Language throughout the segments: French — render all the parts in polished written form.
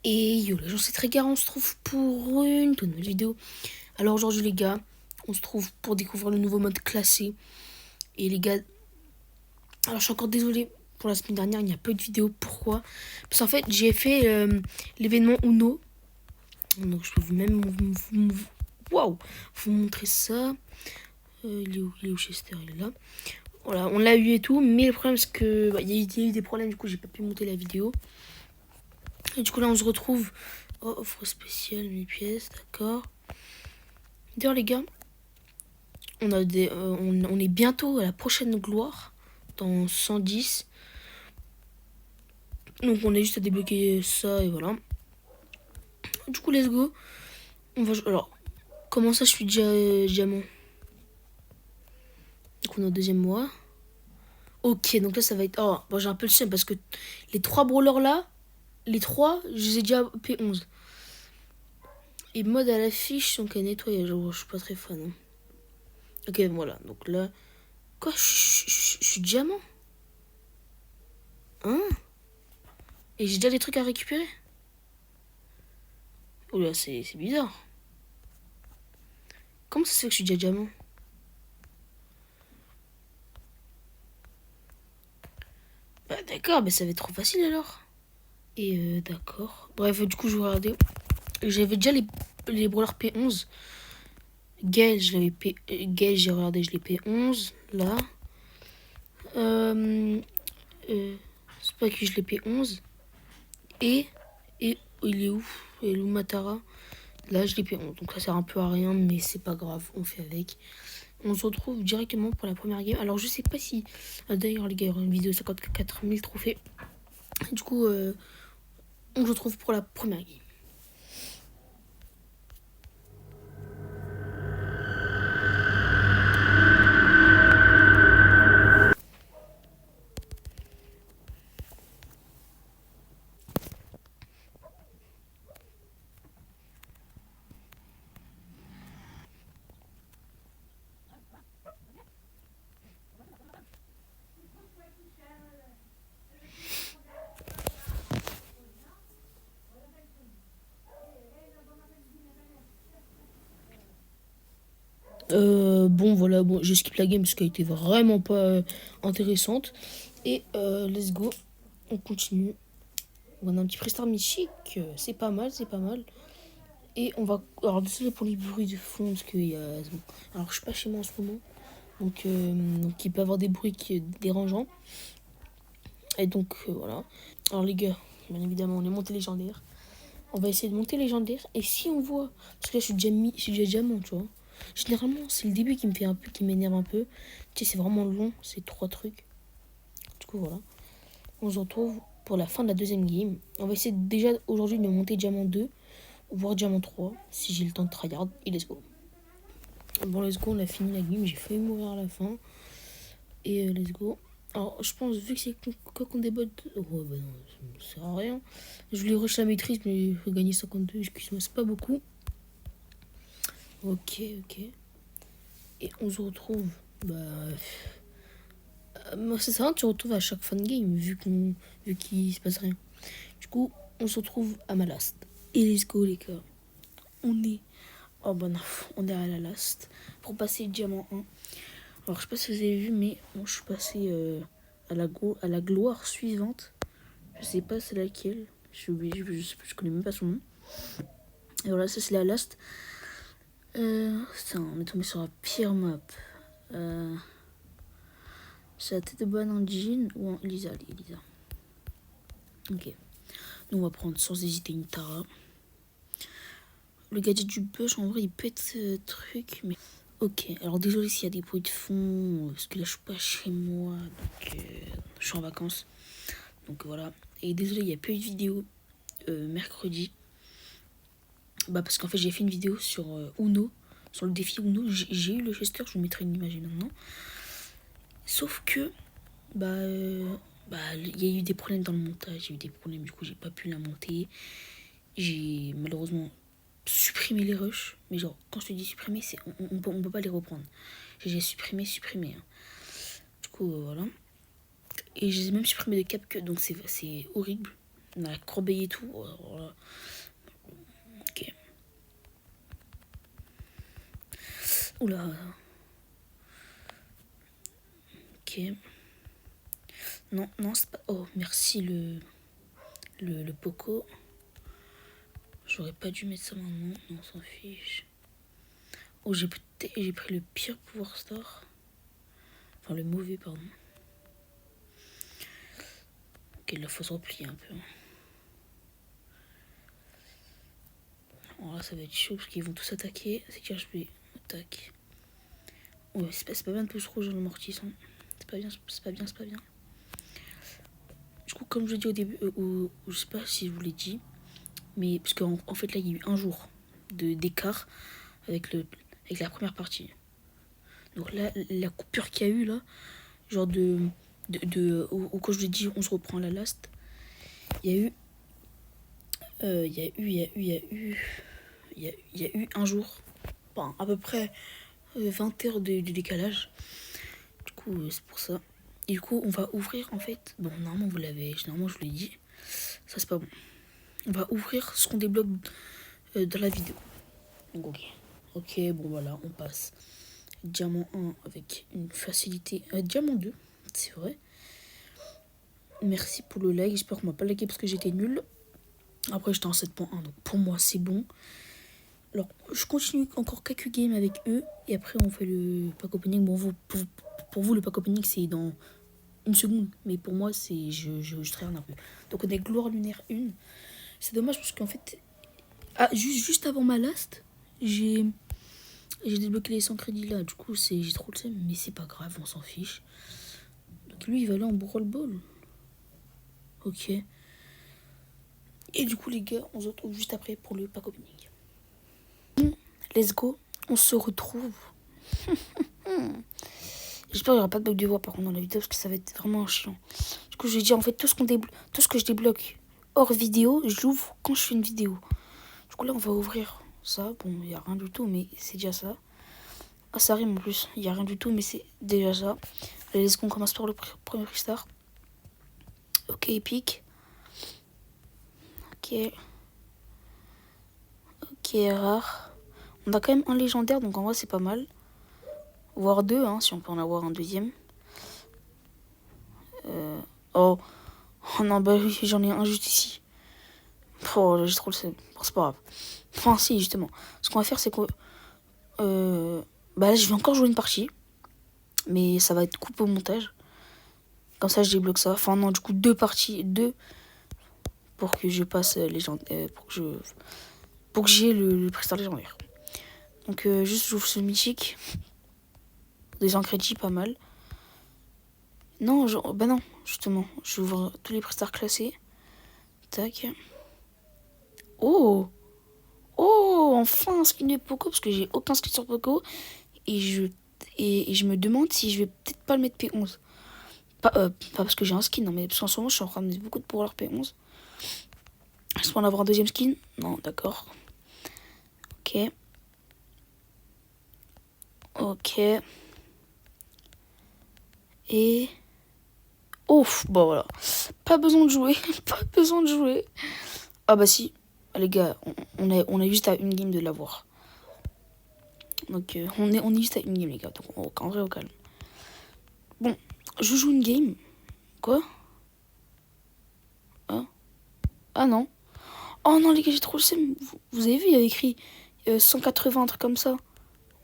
Et yo les gens, c'est très gars, on se trouve pour une toute nouvelle vidéo. Alors aujourd'hui les gars, on se trouve pour découvrir le nouveau mode classé. Et les gars, alors je suis encore désolé pour la semaine dernière, il n'y a pas eu de vidéo. Pourquoi? Parce qu'en fait j'ai fait l'événement Uno. Donc je peux vous montrer ça. Il est où Chester? Il est là. Voilà, on l'a eu et tout, mais le problème c'est que il y a eu des problèmes, du coup j'ai pas pu monter la vidéo. Et du coup là on se retrouve. Oh, offre spéciale, 1000 pièces, d'accord. D'ailleurs les gars, on est bientôt à la prochaine gloire, dans 110. Donc on est juste à débloquer ça et voilà. Du coup let's go. Alors, comment ça je suis déjà diamant? Donc on est au deuxième mois. Ok, donc là ça va être... Oh, bon, j'ai un peu le seum parce que les 3 brawlers là, les 3, je les ai déjà P11. Et mode à l'affiche, donc à nettoyer, je suis pas très fan. Hein. Ok, voilà, donc là... Quoi, je suis diamant? Hein? Et j'ai déjà des trucs à récupérer? Oh là, c'est bizarre. Comment ça se fait que je suis déjà diamant? Bah d'accord, mais ça va être trop facile alors. Et d'accord. Bref, du coup, je vais regarder. J'avais déjà les brawlers P11. Gale, Gale, j'ai regardé, je l'ai P11. Là. C'est pas que je l'ai P11. Et il est où? Et où Matara? Là, je l'ai P11. Donc ça sert un peu à rien, mais c'est pas grave, on fait avec. On se retrouve directement pour la première game. Alors, je sais pas si... D'ailleurs, les gars, il y aura une vidéo 54 000 trophées. Du coup, on se retrouve pour la première game. Bon, voilà, bon, j'ai skip la game parce qu'elle était vraiment pas intéressante. Et let's go, on continue. On a un petit prestar mythique, c'est pas mal, c'est pas mal. Et on va... Alors, désolé pour les bruits de fond, parce que... Bon. Alors, je suis pas chez moi en ce moment. Donc il peut y avoir des bruits dérangeants. Et donc, voilà. Alors, les gars, bien évidemment, on est monté légendaire. On va essayer de monter légendaire. Et si on voit... Parce que là, je suis déjà diamant, tu vois. Généralement, c'est le début qui me fait un peu... qui m'énerve un peu. Tu sais, c'est vraiment long, ces 3 trucs. Du coup, voilà. On se retrouve pour la fin de la deuxième game. On va essayer déjà aujourd'hui de monter diamant 2, voire diamant 3, si j'ai le temps de tryhard. Et let's go. Bon, let's go, on a fini la game. J'ai failli mourir à la fin. Et let's go. Alors, je pense, vu que c'est quoi qu'on débote... Oh, bah non, ça sert à rien. Je voulais rush la maîtrise, mais il faut gagner 52. Excuse-moi, c'est pas beaucoup. Ok. Et on se retrouve... Bah... c'est ça, tu retrouves à chaque fin de game, vu qu'il se passe rien. Du coup, on se retrouve à ma last. Et let's go, les gars. On est... Oh, bah non, on est à la last. Pour passer diamant 1. Alors, je sais pas si vous avez vu, mais bon, je suis passé à la gloire suivante. Je sais pas c'est laquelle. Je suis obligé, je connais même pas son nom. Et voilà, ça c'est la last. Putain, on est tombé sur la pire map. C'est la tête de bonne en Jean ou en Elisa? Allez, Elisa. Ok. Nous, on va prendre sans hésiter une Tara. Le gadget du bush, en vrai, il peut être truc, mais... Ok, alors désolé s'il y a des bruits de fond, parce que là, je suis pas chez moi, donc je suis en vacances. Donc voilà. Et désolé, il n'y a pas eu de vidéo mercredi. Bah parce qu'en fait, j'ai fait une vidéo sur Uno, sur le défi Uno. J'ai eu le Chester, je vous mettrai une image maintenant. Sauf que, il y a eu des problèmes dans le montage. J'ai eu des problèmes, du coup, j'ai pas pu la monter. J'ai malheureusement supprimé les rushs. Mais genre, quand je te dis supprimer, c'est on peut pas les reprendre. J'ai supprimé. Hein. Du coup, voilà. Et j'ai même supprimé de CapCut, donc c'est horrible. la corbeille et tout. Alors là. Ok. Oula. Ok. Non, non, c'est pas... Oh, merci le Poco. J'aurais pas dû mettre ça maintenant. Non, on s'en fiche. Oh, j'ai pris le pire pouvoir star. Enfin, le mauvais, pardon. Ok, là, faut se replier un peu. Alors là, ça va être chaud parce qu'ils vont tous attaquer. C'est que je vais... Attaque. Ouais, c'est pas bien de pouce rouge dans le mortis. Hein. C'est pas bien, c'est pas bien, c'est pas bien. Du coup, comme je l'ai dit au début, je sais pas si je vous l'ai dit, mais parce qu'en fait là, il y a eu un jour d'écart avec la première partie. Donc là, la coupure qu'il y a eu là, genre quand je l'ai dit, on se reprend la last. Il y a eu un jour, enfin, à peu près 20 heures de décalage. Du coup, c'est pour ça. Et du coup, on va ouvrir en fait. Bon, normalement, normalement, je vous l'ai dit. Ça, c'est pas bon. On va ouvrir ce qu'on débloque dans la vidéo. Donc, ok. Ok, bon, voilà, on passe. Diamant 1 avec une facilité. Diamant 2, c'est vrai. Merci pour le like. J'espère qu'on m'a pas lagué parce que j'étais nul. Après, j'étais en 7.1, donc pour moi, c'est bon. Alors, je continue encore quelques games avec eux. Et après, on fait le pack opening. Bon, pour vous, le pack opening, c'est dans une seconde. Mais pour moi, c'est je traîne un peu. Donc, on est Gloire Lunaire 1. C'est dommage parce qu'en fait, juste avant ma last, j'ai débloqué les 100 crédits là. Du coup, j'ai trop le seum. Mais c'est pas grave, on s'en fiche. Donc, lui, il va aller en Brawl Ball. Ok. Et du coup, les gars, on se retrouve juste après pour le pack opening. Let's go. On se retrouve. J'espère qu'il n'y aura pas de bug de voix par contre dans la vidéo parce que ça va être vraiment chiant. Du coup, je vais dire en fait tout ce que je débloque hors vidéo, je l'ouvre quand je fais une vidéo. Du coup, là, on va ouvrir ça. Bon, il n'y a rien du tout, mais c'est déjà ça. Ah, ça rime en plus. Il n'y a rien du tout, mais c'est déjà ça. Allez, let's go, on commence par le premier freestar. Ok, épique. Ok. Ok, rare. On a quand même un légendaire, donc en vrai, c'est pas mal. Voire deux, hein, si on peut en avoir un deuxième. Oh. Oh non, bah oui, j'en ai un juste ici. Oh, j'ai trop le seum. Bon, c'est pas grave. Enfin, si, justement. Ce qu'on va faire, c'est que... bah là, je vais encore jouer une partie. Mais ça va être coupé au montage. Comme ça, je débloque ça. Enfin, non, du coup, deux parties. Deux. Pour que je passe légendaire. Pour que j'ai le prestar légendaire. Donc, juste, j'ouvre ce mythique. Des crédits, pas mal. Non, bah non, justement. J'ouvre tous les prestars classés. Tac. Oh! Oh, enfin un skin de Poco, parce que j'ai aucun skin sur Poco. Et je me demande si je vais peut-être pas le mettre P11. Pas parce que j'ai un skin, non, mais parce qu'en ce moment, je suis en train de mettre beaucoup de pouvoir P11. Est-ce qu'on va en avoir un deuxième skin? Non, d'accord. Ok. Ok. Et... Ouf, bon voilà. Pas besoin de jouer, pas besoin de jouer. Ah bah si, les gars, on est juste à une game de l'avoir. Donc on est juste à une game les gars, donc en vrai au calme. Bon, je joue une game. Quoi? Ah non. Oh non les gars, j'ai trop le seum. Vous avez vu, il y a écrit 180, un truc comme ça.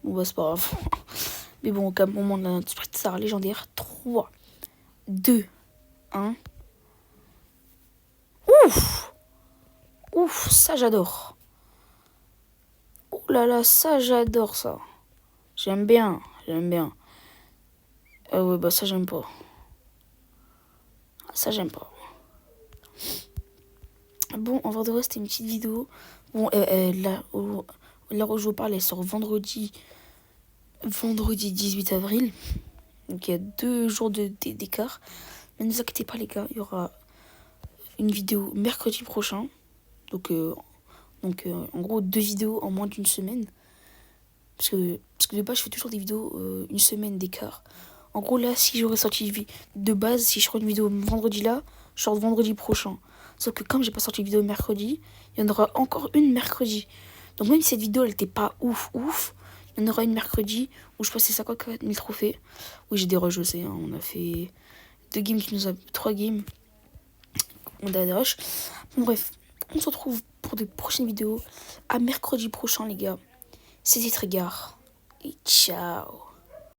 Bon bah c'est pas grave. Mais bon, au moment de notre star légendaire, 3, 2, 1. Ouf! Ouf, ça j'adore. Oh là là, ça j'adore ça. J'aime bien, j'aime bien. Ah ouais, bah ça j'aime pas. Ça j'aime pas. Bon, en vrai de vrai, c'était une petite vidéo. Bon, là où je vous parle, elle sort vendredi 18 avril. Donc il y a 2 jours d'écart. Mais ne vous inquiétez pas les gars, il y aura une vidéo mercredi prochain. Donc en gros 2 vidéos en moins d'une semaine. Parce que de base, je fais toujours des vidéos une semaine d'écart. En gros, là, si j'aurais sorti de base, si je ferais une vidéo vendredi là, je sors vendredi prochain. Sauf que comme j'ai pas sorti de vidéo mercredi, il y en aura encore une mercredi. Donc même si cette vidéo elle était pas ouf, il y en aura une mercredi où je passais 54 000 trophées. Oui, j'ai des rushs aussi, hein. On a fait 3 games. On a des rushs. Bon, bref, on se retrouve pour de prochaines vidéos. À mercredi prochain, les gars. C'était Trégard. Et ciao.